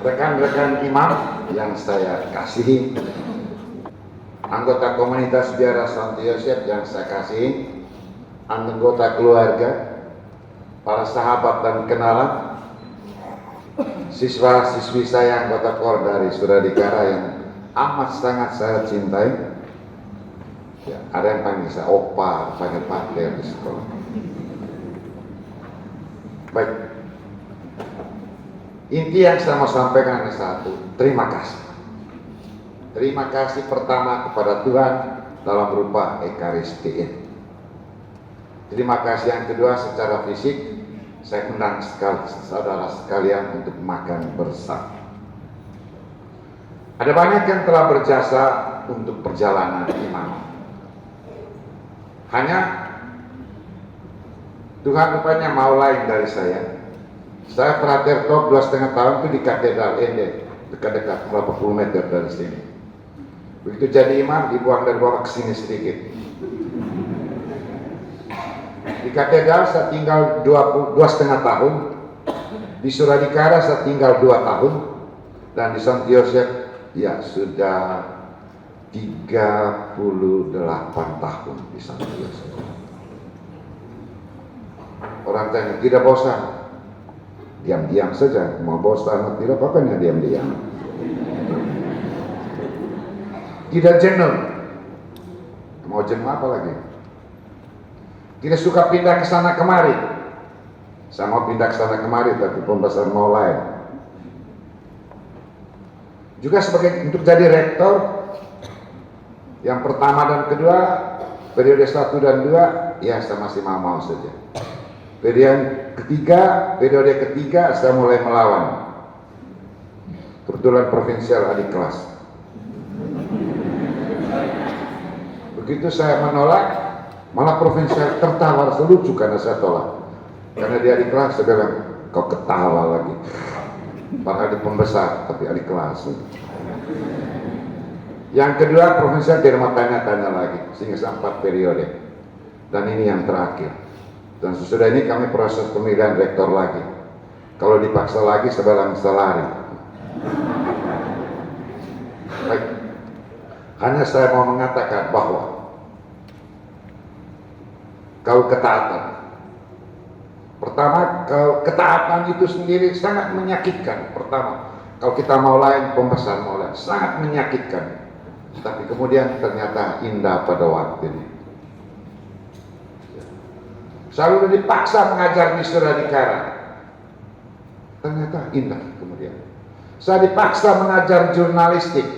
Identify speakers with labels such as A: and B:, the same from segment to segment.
A: rekan-rekan imam yang saya kasihi, anggota komunitas Biara Santo Yosef yang saya kasihi, anggota keluarga, para sahabat dan kenalan, siswa-siswi saya anggota KOR dari Suradikara yang amat sangat saya cintai. Ya, ada yang panggil saya opa, panggil pater di sekolah. Baik, inti yang saya mau sampaikan hanya satu, terima kasih. Terima kasih pertama kepada Tuhan dalam berupa Ekaristi ini. Terima kasih yang kedua secara fisik, saya undang saudara sekalian untuk makan bersama. Ada banyak yang telah berjasa untuk perjalanan iman. Hanya Tuhan rupanya mau lain dari saya. Saya frater top 2,5 tahun itu di Katedral Ende, dekat-dekat berapa puluh meter dari sini. Begitu jadi imam, dibuang dari bawah ke sini sedikit. Di Katedral saya tinggal 2,5 tahun, di Suradikara saya tinggal 2 tahun, dan di Santo Yosef ya sudah 38 tahun di Santo Yosef. Orang tanya, tidak bosan? Diam-diam saja, mau bosan tidak apa-apa, diam-diam. Tidak jenuh, mau jenuh apa lagi? Tidak suka pindah ke sana kemari. Saya mau pindah ke sana kemari, tapi pembahasan mau lain. Juga sebagai untuk jadi rektor, yang pertama dan kedua, periode 1 dan 2, ya saya masih mau saja. Periode ketiga saya mulai melawan. Kebetulan provinsial adik kelas. Begitu saya menolak, malah provinsial tertawa, lucu karena saya tolak. Karena dia adik kelas, saya bilang, kau ketawa lagi. Padahal di pembesar, tapi adik kelas. Yang kedua, provinsial dia mau tanya-tanya lagi, sehingga 4 periode. Dan ini yang terakhir. Dan sesudah ini kami proses pemilihan rektor lagi. Kalau dipaksa lagi, saya bilang bisa lari. Baik. Hanya saya mau mengatakan bahwa kalau ketaatan, pertama, kalau ketaatan itu sendiri sangat menyakitkan. Pertama, kalau kita mau lain, pembesar mau lain, sangat menyakitkan. Tapi kemudian ternyata indah pada waktu ini. Selalu dipaksa mengajar di Suradikara, ternyata indah kemudian. Saya dipaksa mengajar jurnalistik,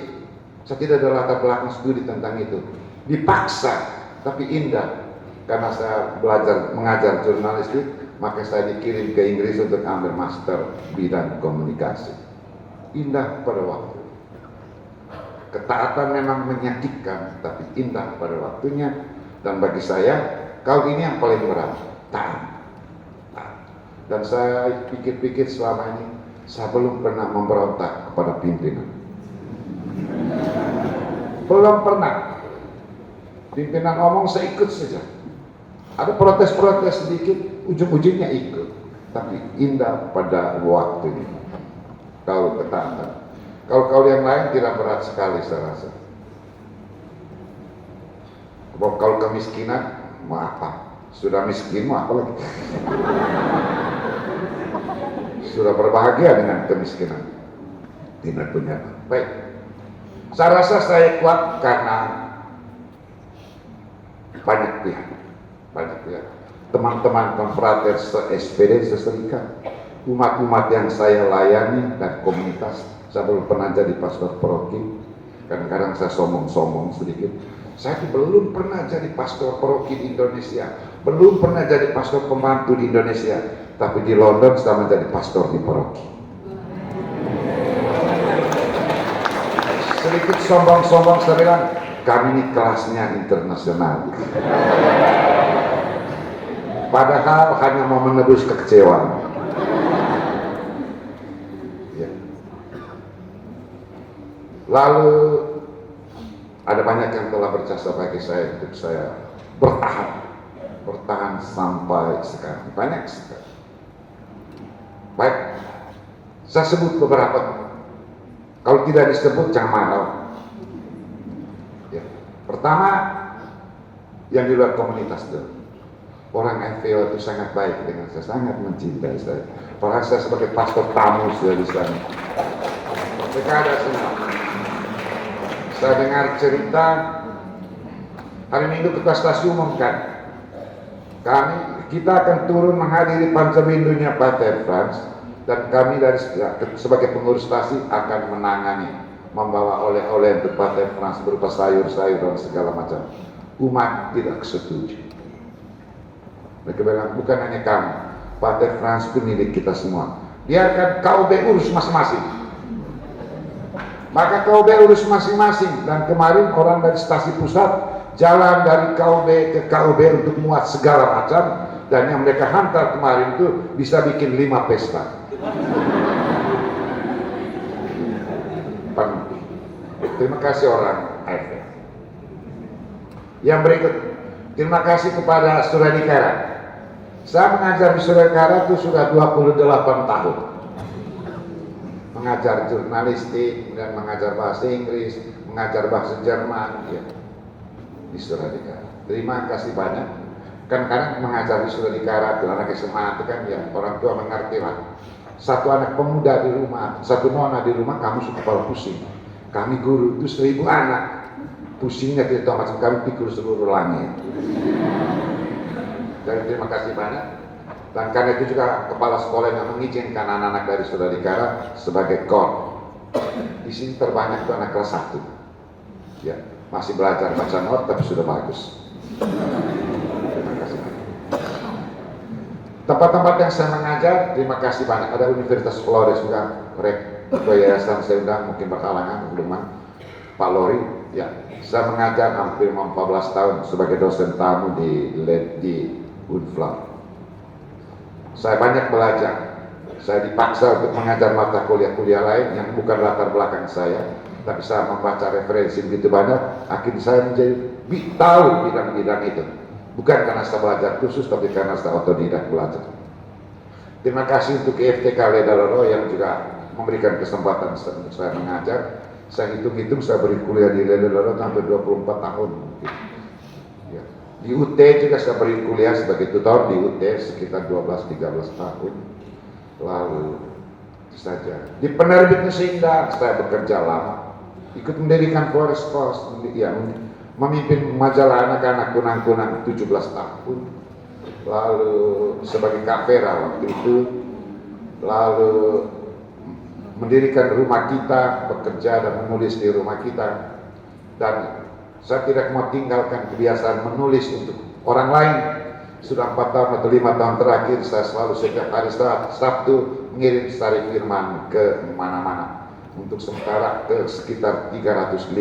A: saya tidak ada latar belakang studi tentang itu. Dipaksa, tapi indah. Karena saya belajar mengajar jurnalistik, maka saya dikirim ke Inggris untuk ambil master bidang komunikasi. Indah pada waktu. Ketaatan memang menyakitkan, tapi indah pada waktunya. Dan bagi saya, kalau ini yang paling berat, taat. Dan saya pikir-pikir selama ini, saya belum pernah memberontak kepada pimpinan. Belum pernah. Pimpinan ngomong, saya ikut saja. Ada protes-protes sedikit, ujung-ujungnya ikut. Tapi indah pada waktunya. Kalau ketaatan. Kalau yang lain tidak berat sekali saya rasa. Kalau kemiskinan, mau apa? Sudah miskin, mau apa lagi? Sudah berbahagia dengan kemiskinan. Tidak punya. Baik. Saya rasa saya kuat karena banyak pihak. Teman-teman konfrater se-SPD, seserikat, umat-umat yang saya layani dan komunitas. Saya belum pernah jadi pastor paroki. Kadang-kadang saya sombong-sombong sedikit. Saya belum pernah jadi pastor paroki di Indonesia, belum pernah jadi pastor pembantu di Indonesia, tapi di London saya menjadi pastor di paroki. Sedikit sombong-sombong saya bilang, kami ini kelasnya internasional. Padahal hanya mau menebus kekecewaan. Ya. Lalu ada banyak yang telah berjasa bagi saya untuk saya bertahan sampai sekarang. Banyak sekali. Baik, saya sebut beberapa Kalau tidak disebut jangan marah. Ya. Pertama, yang di luar komunitas itu, orang FPO itu sangat baik dengan saya, sangat mencintai saya. Padahal saya sebagai pastor tamu sudah di sana. Mereka ada semua. Saya dengar cerita hari Minggu ketua stasiun umumkan, kita akan turun menghadiri panjerindunya Pater Frans, dan kami dari sebagai pengurus stasiun akan menangani, membawa oleh-oleh untuk Pater Frans berupa sayur-sayur dan segala macam. Umat tidak setuju. Mereka bilang, bukan hanya kamu, Pater Frans itu milik kita semua. Biarkan KUB urus masing-masing. Maka KUB urus masing-masing, dan kemarin orang dari stasiun pusat jalan dari KUB ke KUB untuk muat segala macam, dan yang mereka hantar kemarin itu bisa bikin 5 pesta. Terima kasih orang AFP. Yang berikut, terima kasih kepada Suradikara. Saya mengajar di Suradikara itu sudah 28 tahun. Mengajar jurnalistik, dan mengajar bahasa Inggris, mengajar bahasa Jerman, ya, di Suradikara. Terima kasih banyak. Kan kadang mengajar di Suradikara, anak SMA itu kan ya orang tua mengerti lah. Satu anak pemuda di rumah, satu nona di rumah, kamu suka kepala pusing. Kami guru itu 1000 anak, pusingnya tidak tahu macam, kami pikul seluruh langit. Jadi terima kasih banyak. Dan karena itu juga kepala sekolah yang mengizinkan anak-anak dari Suradikara sebagai kor. Di sini terbanyak itu anak kelas 1. Ya, masih belajar baca not tapi sudah bagus. Terima kasih banyak. Tempat-tempat yang saya mengajar, terima kasih banyak. Ada Universitas Flores juga, Ketua Yayasan saya undang, mungkin berhalangan, belum Pak Lori. Ya, saya mengajar hampir 14 tahun sebagai dosen tamu di Unflam. Saya banyak belajar. Saya dipaksa untuk mengajar mata kuliah-kuliah lain yang bukan latar belakang saya, tapi saya membaca referensi begitu banyak, akhirnya saya menjadi tahu bidang-bidang itu. Bukan karena saya belajar khusus, tapi karena saya otodidak belajar. Terima kasih untuk IFTK Ledaloro yang juga memberikan kesempatan untuk saya mengajar. Saya hitung-hitung saya beri kuliah di Ledaloro sampai 24 tahun. Ya. Di UT juga saya beri kuliah sebagai tutor di UT sekitar 12-13 tahun. Lalu itu saja. Di penerbit Nusinda saya bekerja lama. Ikut mendirikan Flores Post, ya, memimpin majalah anak-anak kunang-kunang 17 tahun. Lalu sebagai Kapera waktu itu. Lalu mendirikan rumah kita, bekerja dan menulis di rumah kita. Dan saya tidak mau tinggalkan kebiasaan menulis untuk orang lain. Sudah 4 tahun atau 5 tahun terakhir saya selalu setiap hari Sabtu mengirim Sari Firman ke mana-mana. Untuk sementara ke sekitar 350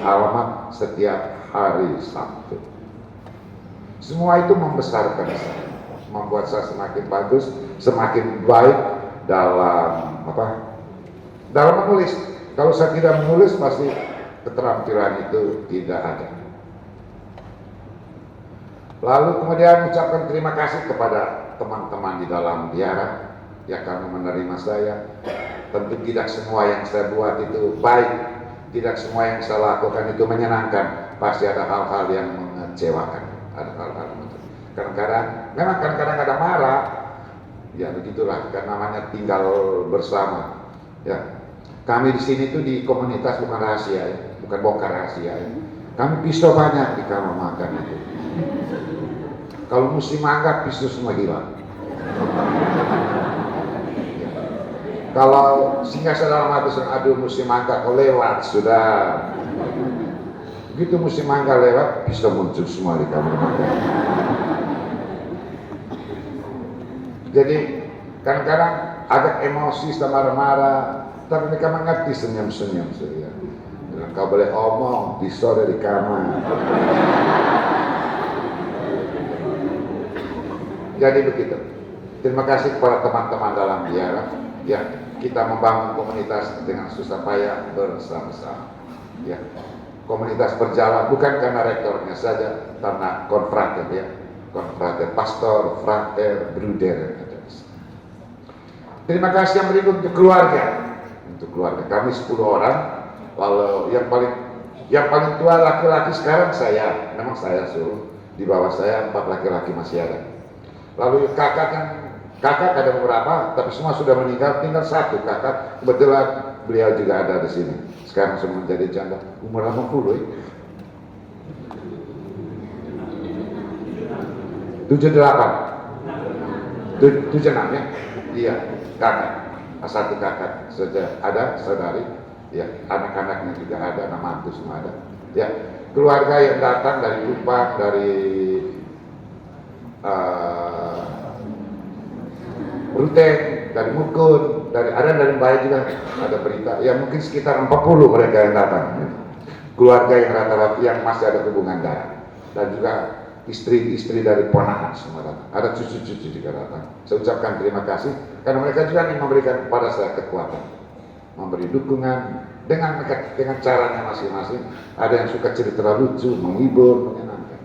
A: halaman setiap hari Sabtu. Semua itu membesarkan saya, membuat saya semakin bagus, semakin baik dalam dalam menulis. Kalau saya tidak menulis, pasti keterampilan itu tidak ada. Lalu kemudian ucapkan terima kasih kepada teman-teman di dalam biara yang kami menerima saya. Tentu tidak semua yang saya buat itu baik, tidak semua yang saya lakukan itu menyenangkan. Pasti ada hal-hal yang mengecewakan, ada hal-hal kadang-kadang, memang kadang-kadang ada marah. Ya begitulah, kan namanya tinggal bersama. Ya, kami di sini tuh di komunitas bukan rahasia ya, bukan bongkar rahasia ya. Kami pisau banyak di kamar makan itu. Kalau musim mangga pisau semua hilang. Ya. Kalau singgah dalam hati aduh musim mangga kau lewat sudah. Begitu musim mangga lewat, pisau muncul semua di kamar makan. Jadi kadang-kadang agak emosi, marah-marah, tapi mereka mengerti senyum-senyum saya. Kau boleh omong, pisau dari kamar. Jadi begitu. Terima kasih kepada teman-teman dalam biara. Ya, kita membangun komunitas dengan susah payah bersama-sama. Ya, komunitas berjalan bukan karena rektornya saja, karena konfrater ya, konfrater, pastor, frater, bruder. Terima kasih yang berikut untuk keluarga. untuk keluarga. Kami 10 orang, lalu yang paling tua laki-laki sekarang saya, memang saya suruh, di bawah saya 4 laki-laki masih ada. Lalu kakak ada beberapa, tapi semua sudah meninggal, tinggal 1 kakak, kebetulan beliau juga ada di sini. Sekarang sudah menjadi janda, umur 80 ya. 76 ya? Iya, kakak. 1 kakak saja ada, saudari, ya, anak-anaknya juga ada, nama mantu semua ada. Ya, keluarga yang datang dari Kupang, dari Ruteng, dari Mukun, dari Mbaya juga ada berita. Ya mungkin sekitar 40 mereka yang datang. Keluarga yang rata-rata yang masih ada hubungan darah, dan juga istri-istri dari ponakan semua datang. Ada cucu-cucu juga datang. Saya ucapkan terima kasih karena mereka juga ingin memberikan kepada saya kekuatan, memberi dukungan dengan caranya masing-masing. Ada yang suka cerita lucu, menghibur, menyenangkan,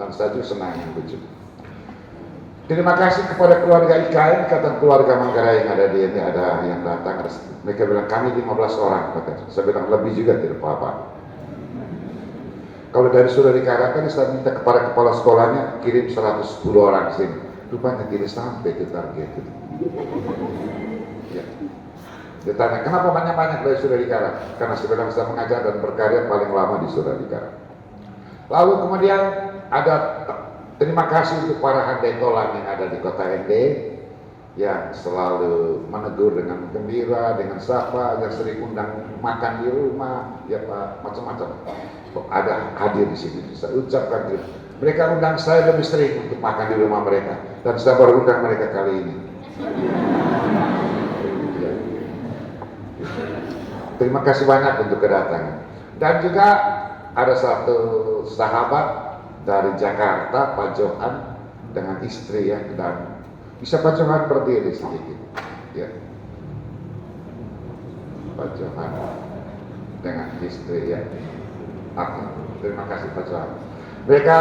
A: dan saya juga senang yang lucu. Terima kasih kepada keluarga IKN, kata keluarga Manggarai yang ada di ini, ada yang datang. Mereka bilang kami 15 orang, kata. Saya bilang lebih juga tidak apa-apa. Kalau dari Saudari Karakan, saya minta kepada kepala sekolahnya kirim 110 orang sini. Rupanya tidak sampai ke target itu. Ya. Dia tanya, kenapa banyak-banyak dari Saudari Karakan? Karena sebenarnya saya mengajar dan berkarya paling lama di Saudari Karakan. Lalu kemudian ada terima kasih untuk para handetolan yang ada di kota ND, yang selalu menegur dengan gembira, dengan sapa, yang sering undang makan di rumah, ya Pak, macam-macam. Ada hadir di sini. Saya ucapkan terima. Mereka undang saya lebih sering untuk makan di rumah mereka, dan saya baru undang mereka kali ini. Terima kasih banyak untuk kedatangan. Dan juga ada satu sahabat dari Jakarta, Pak Johan, dengan istri ya, dan bisa Pak Johan berdiri sedikit, ya. Pak Johan dengan istri ya. Terima kasih Pak Johan. Mereka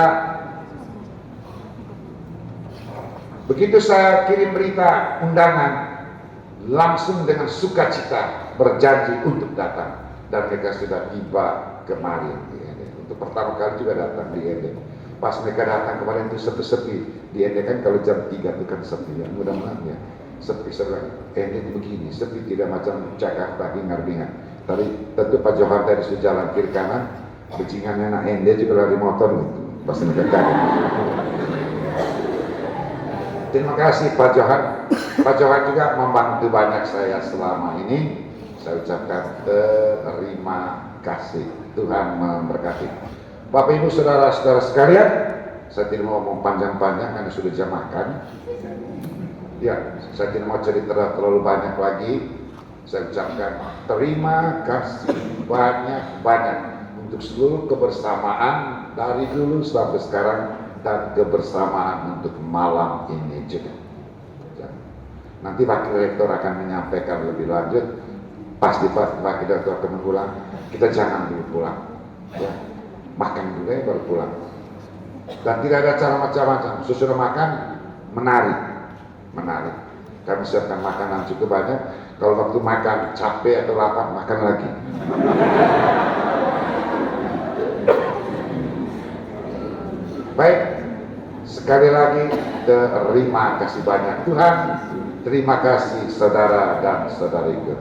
A: begitu saya kirim berita undangan, langsung dengan sukacita berjanji untuk datang, dan mereka sudah tiba kemarin di ND. Untuk pertama kali juga datang di ND. Pas mereka datang kemarin itu sepi-sepi di ND, kan kalau jam 3 itu kan sepi ya, mudah-mudahan ya sepi. Saya ND begini sepi, tidak macam Jakarta hingar-bingar. Tadi tentu Pak Johan tadi sudah jalan kiri kanan, bajingan anak ND juga lari motor gitu, pas mereka kaget. Terima kasih Pak Johan. Pak Johan juga membantu banyak saya selama ini. Saya ucapkan terima kasih. Tuhan memberkati. Bapak Ibu saudara-saudara sekalian, saya tidak mau ngomong panjang-panjang karena sudah jam makan. Ya, saya tidak mau cerita terlalu banyak lagi. Saya ucapkan terima kasih banyak-banyak untuk seluruh kebersamaan dari dulu sampai sekarang, dan kebersamaan untuk malam ini juga. Nanti Wakil Rektor akan menyampaikan lebih lanjut. Pasti Wakil Rektor akan pulang. Kita jangan dulu pulang, ya. Makan dulu ya baru pulang. Dan tidak ada cara macam-macam. Sesudah makan menari. Kami siapkan makanan cukup banyak. Kalau waktu makan capek atau lapar, makan lagi. Baik, sekali lagi terima kasih banyak Tuhan. Terima kasih saudara dan saudariku.